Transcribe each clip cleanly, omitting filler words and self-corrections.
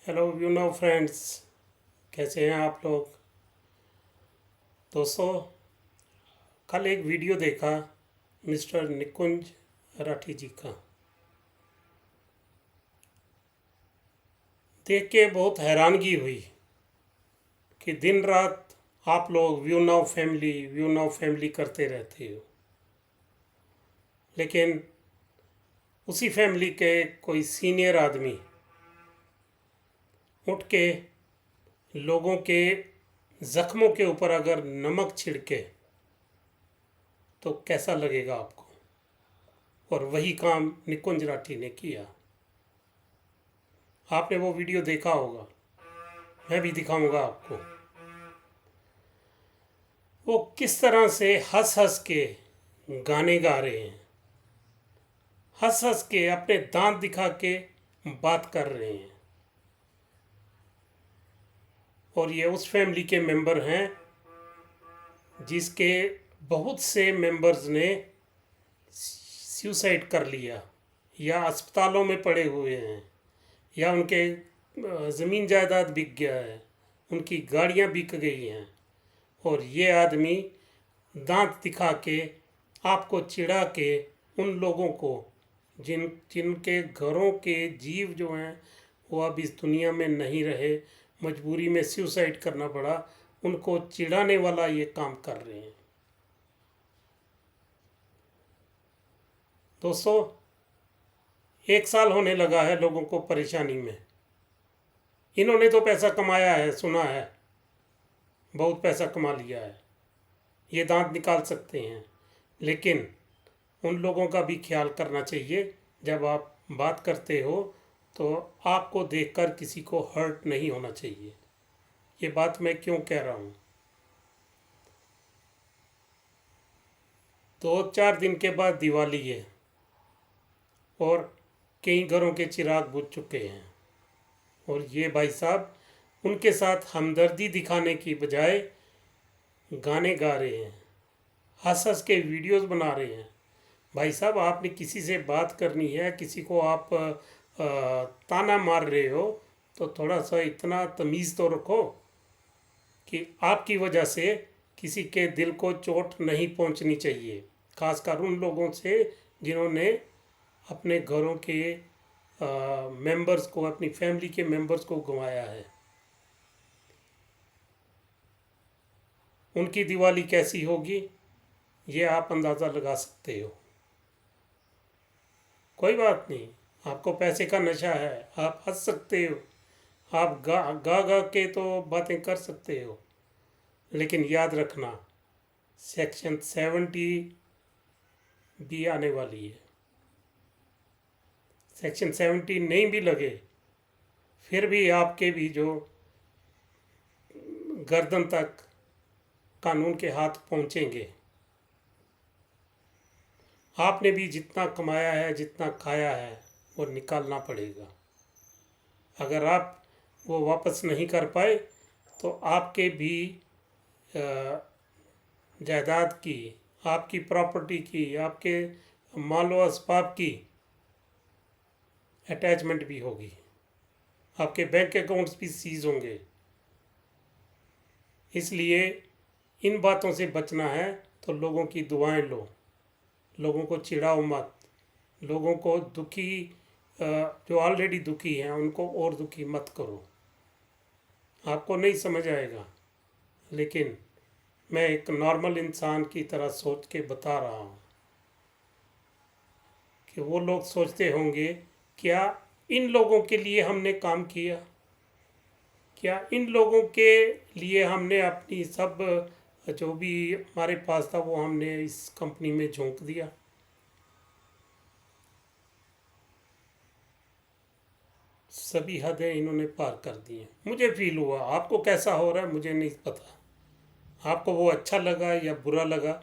Hello you know friends, कैसे हैं आप लोग। दोस्तों, कल एक वीडियो देखा मिस्टर निकुंज राठी जी का। देख के बहुत हैरानगी हुई कि दिन रात आप लोग व्यू नाउ फैमिली करते रहते हो, लेकिन उसी फैमिली के कोई सीनियर आदमी उठ के लोगों के ज़ख्मों के ऊपर अगर नमक छिड़के तो कैसा लगेगा आपको। और वही काम निकुंज राठी ने किया। आपने वो वीडियो देखा होगा, मैं भी दिखाऊंगा आपको। वो किस तरह से हंस हंस के गाने गा रहे हैं, हंस हंस के अपने दांत दिखा के बात कर रहे हैं। और ये उस फैमिली के मेंबर हैं जिसके बहुत से मेंबर्स ने सुसाइड कर लिया, या अस्पतालों में पड़े हुए हैं, या उनके ज़मीन जायदाद बिक गया है, उनकी गाड़ियां बिक गई हैं। और ये आदमी दांत दिखा के, आपको चिढ़ा के, उन लोगों को जिनके घरों के जीव जो हैं वो अब इस दुनिया में नहीं रहे, मजबूरी में सुसाइड करना पड़ा, उनको चिढ़ाने वाला ये काम कर रहे हैं। दोस्तों, 1 साल होने लगा है लोगों को परेशानी में। इन्होंने तो पैसा कमाया है, सुना है बहुत पैसा कमा लिया है, ये दांत निकाल सकते हैं, लेकिन उन लोगों का भी ख्याल करना चाहिए। जब आप बात करते हो तो आपको देखकर किसी को हर्ट नहीं होना चाहिए। ये बात मैं क्यों कह रहा हूँ। 2-4 दिन के बाद दिवाली है और कई घरों के चिराग बुझ चुके हैं, और ये भाई साहब उनके साथ हमदर्दी दिखाने की बजाय गाने गा रहे हैं, हंस हंस के वीडियोस बना रहे हैं। भाई साहब, आपने किसी से बात करनी है, किसी को आप ताना मार रहे हो तो थोड़ा सा इतना तमीज़ तो रखो कि आपकी वजह से किसी के दिल को चोट नहीं पहुंचनी चाहिए, खासकर उन लोगों से जिन्होंने अपने घरों के मेंबर्स को, अपनी फैमिली के मेंबर्स को गंवाया है। उनकी दिवाली कैसी होगी ये आप अंदाज़ा लगा सकते हो। कोई बात नहीं, आपको पैसे का नशा है, आप हंस सकते हो, आप गा गा गा के तो बातें कर सकते हो, लेकिन याद रखना सेक्शन 70 भी आने वाली है। सेक्शन 70 नहीं भी लगे फिर भी आपके भी जो गर्दन तक कानून के हाथ पहुंचेंगे। आपने भी जितना कमाया है, जितना खाया है, वो निकालना पड़ेगा। अगर आप वो वापस नहीं कर पाए तो आपके भी जायदाद की, आपकी प्रॉपर्टी की, आपके मालो असबाब की अटैचमेंट भी होगी, आपके बैंक अकाउंट्स भी सीज होंगे। इसलिए इन बातों से बचना है तो लोगों की दुआएं लो, लोगों को चिढ़ाओ मत, लोगों को दुखी, जो ऑलरेडी दुखी हैं उनको और दुखी मत करो। आपको नहीं समझ आएगा, लेकिन मैं एक नॉर्मल इंसान की तरह सोच के बता रहा हूँ कि वो लोग सोचते होंगे, क्या इन लोगों के लिए हमने काम किया, क्या इन लोगों के लिए हमने अपनी सब जो भी हमारे पास था वो हमने इस कंपनी में झोंक दिया। सभी हदें इन्होंने पार कर दी हैं। मुझे फील हुआ, आपको कैसा हो रहा है मुझे नहीं पता, आपको वो अच्छा लगा या बुरा लगा,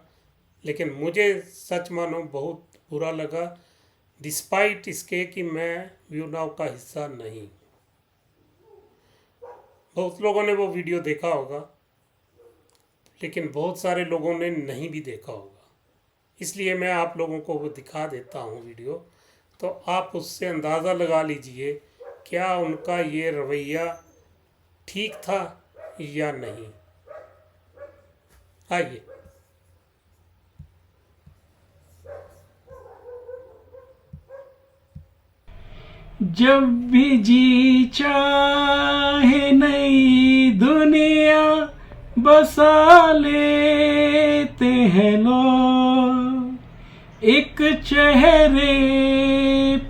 लेकिन मुझे सच मानो बहुत बुरा लगा, डिस्पाइट इसके कि मैं व्यू नाउ का हिस्सा नहीं। बहुत लोगों ने वो वीडियो देखा होगा, लेकिन बहुत सारे लोगों ने नहीं भी देखा होगा, इसलिए मैं आप लोगों को वो दिखा देता हूँ वीडियो, तो आप उससे अंदाज़ा लगा लीजिए क्या उनका ये रवैया ठीक था या नहीं। आइए। जब भी जी चाहे नई दुनिया बसा लेते हैं लोग, एक चेहरे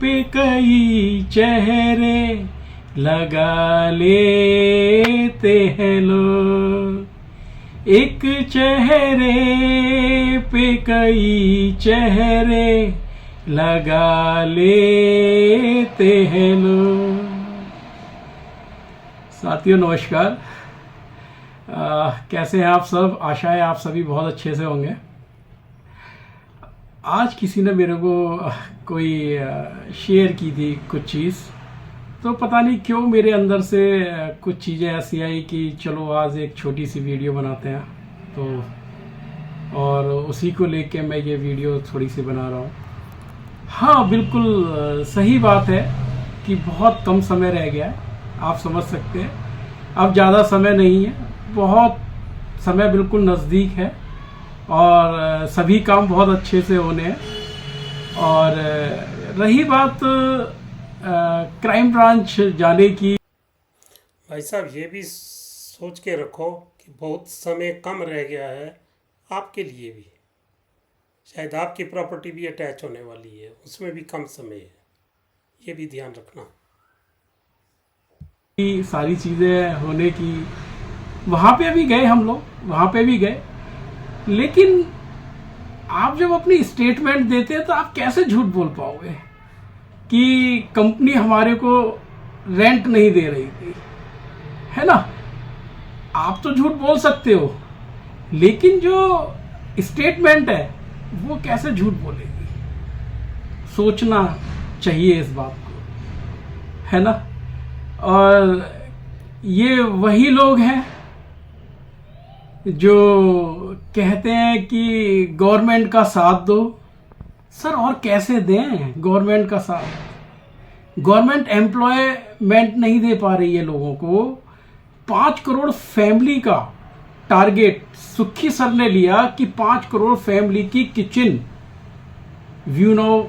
पे कई चेहरे लगा लेते हैं लोग, एक चेहरे पे कई चेहरे लगा लेते हैं लोग। साथियों नमस्कार। कैसे हैं आप सब? आशा है आप सभी बहुत अच्छे से होंगे। आज किसी ने मेरे को कोई शेयर की थी कुछ चीज़, तो पता नहीं क्यों मेरे अंदर से कुछ चीज़ें ऐसी आई कि चलो आज एक छोटी सी वीडियो बनाते हैं। तो और उसी को लेके मैं ये वीडियो थोड़ी सी बना रहा हूँ। हाँ, बिल्कुल सही बात है कि बहुत कम समय रह गया है, आप समझ सकते हैं। अब ज़्यादा समय नहीं है, बहुत समय बिल्कुल नज़दीक है और सभी काम बहुत अच्छे से होने हैं। और रही बात क्राइम ब्रांच जाने की, भाई साहब ये भी सोच के रखो कि बहुत समय कम रह गया है आपके लिए भी। शायद आपकी प्रॉपर्टी भी अटैच होने वाली है, उसमें भी कम समय है, ये भी ध्यान रखना। सारी चीज़ें होने की, वहाँ पे भी गए हम लोग, वहाँ पे भी गए, लेकिन आप जब अपनी स्टेटमेंट देते हैं तो आप कैसे झूठ बोल पाओगे कि कंपनी हमारे को रेंट नहीं दे रही थी, है ना? आप तो झूठ बोल सकते हो, लेकिन जो स्टेटमेंट है वो कैसे झूठ बोलेगी? सोचना चाहिए इस बात को, है ना? और ये वही लोग हैं जो कहते हैं कि गवर्नमेंट का साथ दो। सर और कैसे दें गवर्नमेंट का साथ? गवर्नमेंट एम्प्लॉयमेंट नहीं दे पा रही है लोगों को। 5 करोड़ फैमिली का टारगेट सुखी सर ने लिया कि 5 करोड़ फैमिली की किचन व्यू नाउ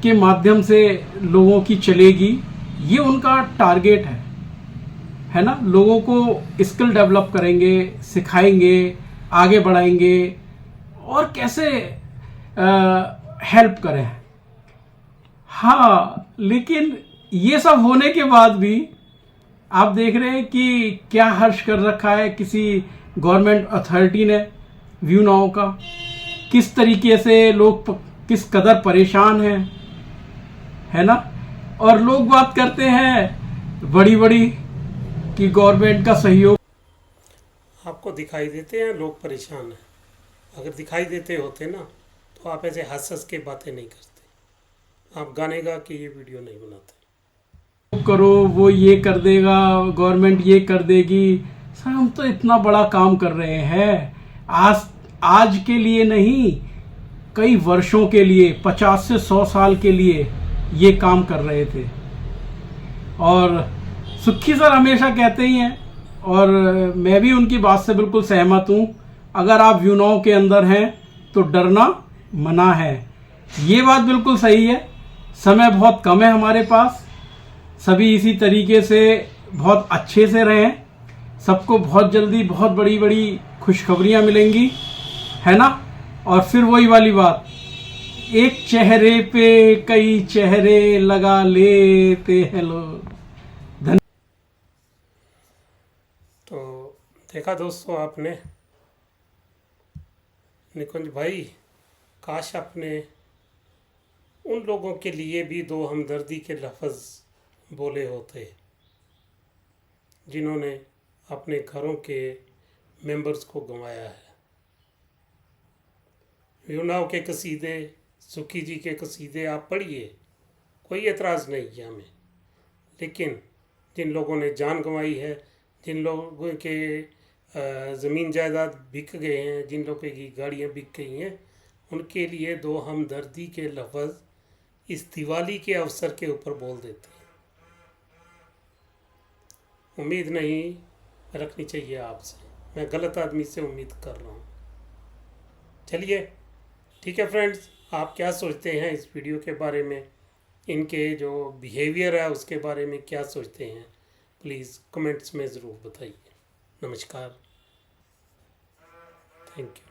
के माध्यम से लोगों की चलेगी। ये उनका टारगेट है ना? लोगों को स्किल डेवलप करेंगे, सिखाएंगे, आगे बढ़ाएंगे और कैसे हेल्प करें। हाँ, लेकिन ये सब होने के बाद भी आप देख रहे हैं कि क्या हर्ष कर रखा है किसी गवर्नमेंट अथॉरिटी ने व्यू नाउ का। किस तरीके से लोग किस कदर परेशान हैं, है ना? और लोग बात करते हैं बड़ी बड़ी कि गवर्नमेंट का सहयोग। आपको दिखाई देते हैं लोग परेशान हैं। अगर दिखाई देते होते ना तो आप ऐसे हंस हंस के बातें नहीं करते, आप गाने गा के ये वीडियो नहीं बनाते। करो, वो ये कर देगा, गवर्नमेंट ये कर देगी। सर हम तो इतना बड़ा काम कर रहे हैं, आज के लिए नहीं, कई वर्षों के लिए, 50 से 100 साल के लिए ये काम कर रहे थे। और सुखी सर हमेशा कहते ही हैं, और मैं भी उनकी बात से बिल्कुल सहमत हूँ, अगर आप व्यू नाउ के अंदर हैं तो डरना मना है। ये बात बिल्कुल सही है। समय बहुत कम है हमारे पास, सभी इसी तरीके से बहुत अच्छे से रहें। सबको बहुत जल्दी बहुत बड़ी बड़ी खुशखबरियाँ मिलेंगी, है ना? और फिर वही वाली बात, एक चेहरे पे कई चेहरे लगा लेते हैं लोग। तो देखा दोस्तों आपने, निकुंज भाई, काश आपने उन लोगों के लिए भी 2 हमदर्दी के लफ्ज़ बोले होते जिन्होंने अपने घरों के मेंबर्स को गंवाया है। व्यू नाउ के कसीदे, सुखी जी के कसीदे आप पढ़िए, कोई एतराज़ नहीं है हमें, लेकिन जिन लोगों ने जान गंवाई है, जिन लोगों के ज़मीन जायदाद बिक गए हैं, जिन लोगों की गाड़ियाँ बिक गई हैं, उनके लिए 2 हमदर्दी के लफ्ज़ इस दिवाली के अवसर के ऊपर बोल देते हैं। उम्मीद नहीं रखनी चाहिए आपसे। मैं गलत आदमी से उम्मीद कर रहा हूँ। चलिए ठीक है फ्रेंड्स, आप क्या सोचते हैं इस वीडियो के बारे में, इनके जो बिहेवियर है उसके बारे में क्या सोचते हैं, प्लीज़ कमेंट्स में ज़रूर बताइए। नमस्कार, थैंक यू।